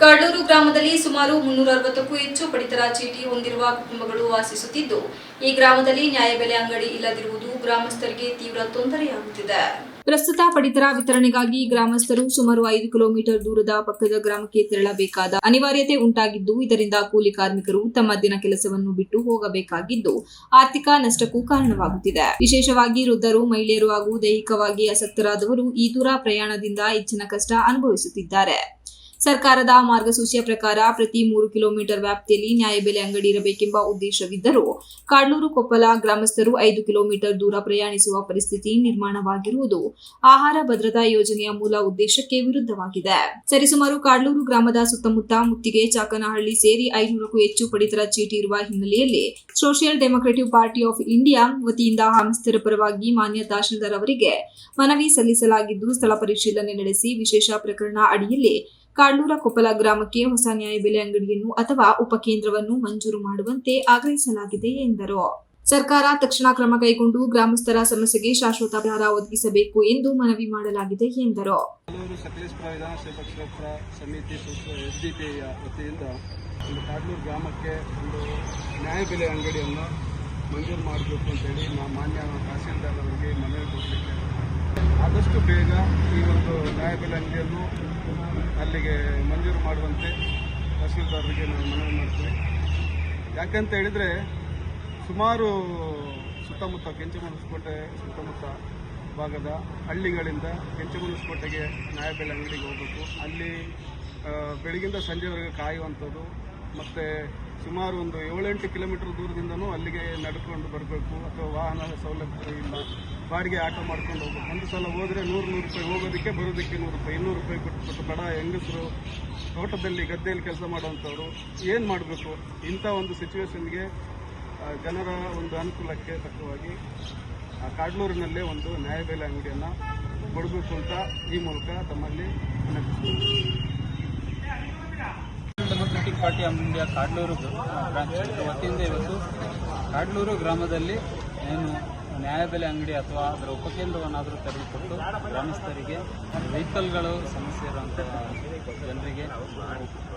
ಕಾಡ್ಲೂರು ಗ್ರಾಮದಲ್ಲಿ ಸುಮಾರು 360ಕ್ಕೂ ಹೆಚ್ಚು ಪಡಿತರ ಚೀಟಿ ಹೊಂದಿರುವ ಕುಟುಂಬಗಳು ವಾಸಿಸುತ್ತಿದ್ದು, ಈ ಗ್ರಾಮದಲ್ಲಿ ನ್ಯಾಯಬೆಲೆ ಅಂಗಡಿ ಇಲ್ಲದಿರುವುದು ಗ್ರಾಮಸ್ಥರಿಗೆ ತೀವ್ರ ತೊಂದರೆಯಾಗುತ್ತಿದೆ. ಪ್ರಸ್ತುತ ಪಡಿತರ ವಿತರಣೆಗಾಗಿ ಗ್ರಾಮಸ್ಥರು ಸುಮಾರು 5 ಕಿಲೋಮೀಟರ್ ದೂರದ ಪಕ್ಕದ ಗ್ರಾಮಕ್ಕೆ ತೆರಳಬೇಕಾದ ಅನಿವಾರ್ಯತೆ ಉಂಟಾಗಿದ್ದು, ಇದರಿಂದ ಕೂಲಿ ಕಾರ್ಮಿಕರು ತಮ್ಮ ದಿನ ಕೆಲಸವನ್ನು ಬಿಟ್ಟು ಹೋಗಬೇಕಾಗಿದ್ದು, ಆರ್ಥಿಕ ನಷ್ಟಕ್ಕೂ ಕಾರಣವಾಗುತ್ತಿದೆ. ವಿಶೇಷವಾಗಿ ವೃದ್ಧರು, ಮಹಿಳೆಯರು ಹಾಗೂ ದೈಹಿಕವಾಗಿ ಅಸಕ್ತರಾದವರು ಈ ದೂರ ಪ್ರಯಾಣದಿಂದ ಹೆಚ್ಚಿನ ಕಷ್ಟ ಅನುಭವಿಸುತ್ತಿದ್ದಾರೆ. ಸರ್ಕಾರದ ಮಾರ್ಗಸೂಚಿಯ ಪ್ರಕಾರ ಪ್ರತಿ 3 ಕಿಲೋಮೀಟರ್ ವ್ಯಾಪ್ತಿಯಲ್ಲಿ ನ್ಯಾಯಬೆಲೆ ಅಂಗಡಿ ಇರಬೇಕೆಂಬ ಉದ್ದೇಶವಿದ್ದರೂ ಕಾಡ್ಲೂರು ಕೊಪ್ಪಲ ಗ್ರಾಮಸ್ಥರು 5 ಕಿಲೋಮೀಟರ್ ದೂರ ಪ್ರಯಾಣಿಸುವ ಪರಿಸ್ಥಿತಿ ನಿರ್ಮಾಣವಾಗಿರುವುದು ಆಹಾರ ಭದ್ರತಾ ಯೋಜನೆಯ ಮೂಲ ಉದ್ದೇಶಕ್ಕೆ ವಿರುದ್ಧವಾಗಿದೆ. ಸರಿಸುಮಾರು ಕಾಡ್ಲೂರು ಗ್ರಾಮದ ಸುತ್ತಮುತ್ತ ಮುತ್ತಿಗೆ, ಚಾಕನಹಳ್ಳಿ ಸೇರಿ 500ಕ್ಕೂ ಹೆಚ್ಚು ಪಡಿತರ ಚೀಟಿ ಇರುವ ಹಿನ್ನೆಲೆಯಲ್ಲಿ social democratic Party of India ವತಿಯಿಂದ ಗ್ರಾಮಸ್ಥರ ಪರವಾಗಿ ಮಾನ್ಯ ತಹಶೀಲ್ದಾರ್ ಅವರಿಗೆ ಮನವಿ ಸಲ್ಲಿಸಲಾಗಿದ್ದು, ಸ್ಥಳ ಪರಿಶೀಲನೆ ನಡೆಸಿ ವಿಶೇಷ ಪ್ರಕರಣ ಅಡಿಯಲ್ಲಿ ಕಾಡ್ಲೂರ ಕೊಪ್ಪಲ ಗ್ರಾಮಕ್ಕೆ ಹೊಸ ನ್ಯಾಯಬೆಲೆ ಅಂಗಡಿಯನ್ನು ಅಥವಾ ಉಪಕೇಂದ್ರವನ್ನು ಮಂಜೂರು ಮಾಡುವಂತೆ ಆಗ್ರಹಿಸಲಾಗಿದೆ ಎಂದರು. ಸರ್ಕಾರ ತಕ್ಷಣ ಕ್ರಮ ಕೈಗೊಂಡು ಗ್ರಾಮಸ್ಥರ ಸಮಸ್ಯೆಗೆ ಶಾಶ್ವತ ಪರಿಹಾರ ಒದಗಿಸಬೇಕು ಎಂದು ಮನವಿ ಮಾಡಲಾಗಿದೆ ಎಂದರು. ಸಕಲೇಶ್ಪುರ ವಿಧಾನಸಭಾ ಕ್ಷೇತ್ರ ಸಮಿತಿ ಎಸ್ಡಿಪಿಯ ವತಿಯಿಂದ ಕಾಡ್ಲೂರು ಗ್ರಾಮಕ್ಕೆ ಒಂದು ನ್ಯಾಯಬೆಲೆ ಅಂಗಡಿಯನ್ನು ಮಂಜೂರು ಮಾಡಬೇಕು ಅಂತೇಳಿ ಮಾನ್ಯ ತಹಸೀಲ್ದಾರ್ ಅವರಿಗೆ ಮನವಿ ಕೊಡಲಿಕ್ಕೆ ಆದಷ್ಟು ಬೇಗ ಈ ಒಂದು ನ್ಯಾಯಬೆಲೆ ಅಂಗಡಿಯನ್ನು ಅಲ್ಲಿಗೆ ಮಂಜೂರು ಮಾಡುವಂತೆ ತಹಸೀಲ್ದಾರರಿಗೆ ನಾವು ಮನವಿ ಮಾಡ್ತೀವಿ. ಯಾಕಂತ ಹೇಳಿದರೆ ಸುಮಾರು ಸುತ್ತಮುತ್ತ ಕೆಂಚಮನುಸ್ಕೋಟೆ ಸುತ್ತಮುತ್ತ ಭಾಗದ ಹಳ್ಳಿಗಳಿಂದ ಕೆಂಚಮನುಸ್ಕೋಟೆಗೆ ನ್ಯಾಯಬೆಲೆ ಅಂಗಡಿಗೆ ಹೋಗಬೇಕು. ಅಲ್ಲಿ ಬೆಳಗಿಂದ ಸಂಜೆವರೆಗೆ ಕಾಯುವಂಥದ್ದು, ಮತ್ತು ಸುಮಾರು ಒಂದು 7-8 ಕಿಲೋಮೀಟರ್ ದೂರದಿಂದನೂ ಅಲ್ಲಿಗೆ ನಡ್ಕೊಂಡು ಬರಬೇಕು, ಅಥವಾ ವಾಹನ ಸೌಲಭ್ಯ ಇಲ್ಲ, ಬಾಡಿಗೆ ಆಟೋ ಮಾಡ್ಕೊಂಡು ಹೋಗ್ಬೇಕು. ಒಂದು ಸಲ ಹೋದರೆ 100 ರೂಪಾಯಿ ಹೋಗೋದಕ್ಕೆ, ಬರೋದಕ್ಕೆ 100 ರೂಪಾಯಿ, 200 ರೂಪಾಯಿ ಕೊಟ್ಟು ಬಡ ಹೆಂಗಸರು ತೋಟದಲ್ಲಿ ಗದ್ದೆಯಲ್ಲಿ ಕೆಲಸ ಮಾಡುವಂಥವ್ರು ಏನು ಮಾಡಬೇಕು? ಇಂಥ ಒಂದು ಸಿಚುವೇಶನ್ಗೆ ಜನರ ಒಂದು ಅನುಕೂಲಕ್ಕೆ ತಕ್ಕವಾಗಿ ಕಾಡ್ಲೂರಿನಲ್ಲೇ ಒಂದು ನ್ಯಾಯಬೆಲೆ ಅಂಗಡಿಯನ್ನು ಕೊಡಬೇಕು ಅಂತ ಈ ಮೂಲಕ ತಮ್ಮಲ್ಲಿ ವಿನಂತಿಸುತ್ತೇವೆ. Democratic Party of India Kadluru branch ವತಿಯಿಂದ ಇವತ್ತು ಕಾಡ್ಲೂರು ಗ್ರಾಮದಲ್ಲಿ ಏನು ನ್ಯಾಯಬೆಲೆ ಅಂಗಡಿ ಅಥವಾ ಅದರ ಉಪಕೇಂದ್ರವನ್ನಾದರೂ ತೆರೆದುಕೊಟ್ಟು ಗ್ರಾಮಸ್ಥರಿಗೆ ವೆಹಿಕಲ್ಗಳು ಸಮಸ್ಯೆ ಇರುವಂಥ ಜನರಿಗೆ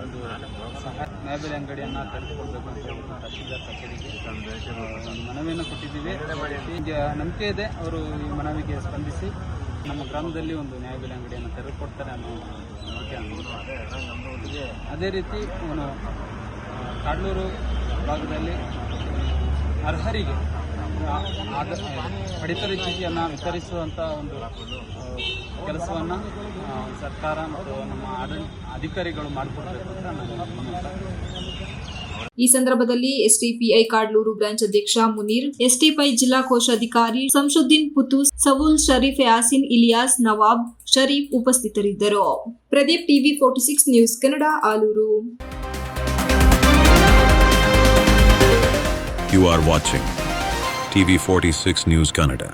ಒಂದು ನ್ಯಾಯಬೆಲೆ ಅಂಗಡಿಯನ್ನು ತೆರೆದುಕೊಳ್ಬೇಕು ಅಂತ ತಹಶೀಲ್ದಾರ್ ಕಚೇರಿಗೆ ಮನವಿಯನ್ನು ಕೊಟ್ಟಿದ್ದೀವಿ. ಈಗ ನಂಬಿಕೆ ಇದೆ ಅವರು ಈ ಮನವಿಗೆ ಸ್ಪಂದಿಸಿ ನಮ್ಮ ಗ್ರಾಮದಲ್ಲಿ ಒಂದು ನ್ಯಾಯಬೆಲೆ ಅಂಗಡಿಯನ್ನು ತೆರೆದುಕೊಡ್ತಾರೆ ಅನ್ನೋ ನಂಬಿಕೆ. ಅದೇ ರೀತಿ ಕಾಡ್ಲೂರು ಭಾಗದಲ್ಲಿ ಅರ್ಹರಿಗೆ ಪಡಿತರ ಚೀಟಿಯನ್ನು ವಿತರಿಸುವಂಥ ಒಂದು ಕೆಲಸವನ್ನು ಸರ್ಕಾರ ಮತ್ತು ನಮ್ಮ ಅಧಿಕಾರಿಗಳು ಮಾಡಿಕೊಡ್ಬೇಕು ಅಂತ ಈ ಸಂದರ್ಭದಲ್ಲಿ ಎಸ್ಡಿಪಿಐ ಕಾಡ್ಲೂರು ಬ್ರಾಂಚ್ ಅಧ್ಯಕ್ಷ ಮುನೀರ್, ಎಸ್ಡಿಪಿಐ ಜಿಲ್ಲಾ ಕೋಶಾಧಿಕಾರಿ ಸಂಶುದ್ದೀನ್ ಪುತೂಸ್, ಸವೂಲ್ ಶರೀಫ್, ಯಾಸಿನ್, ಇಲಿಯಾಸ್, ನವಾಬ್, ಶರೀಫ್ ಉಪಸ್ಥಿತರಿದ್ದರು. Pradeep, TV 46 news Kannada, Alur. You are watching TV 46 News Kannada.